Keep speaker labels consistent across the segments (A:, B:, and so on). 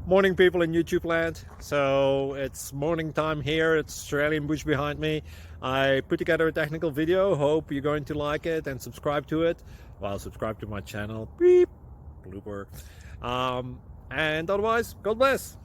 A: Morning, people in YouTube land. So it's morning time here. It's Australian bush behind me. I put together a technical video. Hope you're going to like it and subscribe to it. Well, subscribe to my channel. Beep. Blooper. And otherwise, God bless.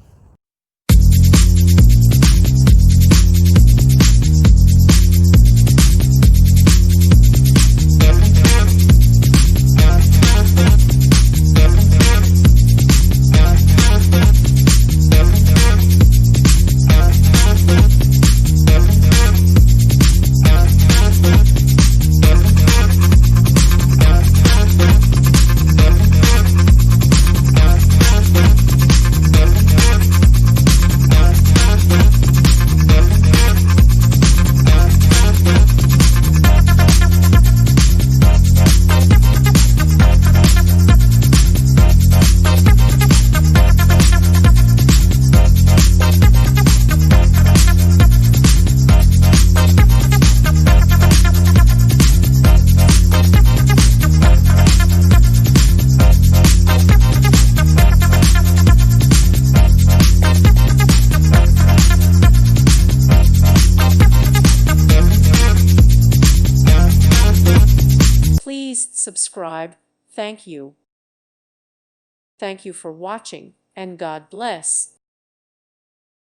B: Please subscribe. Thank you. Thank you for watching, and God bless.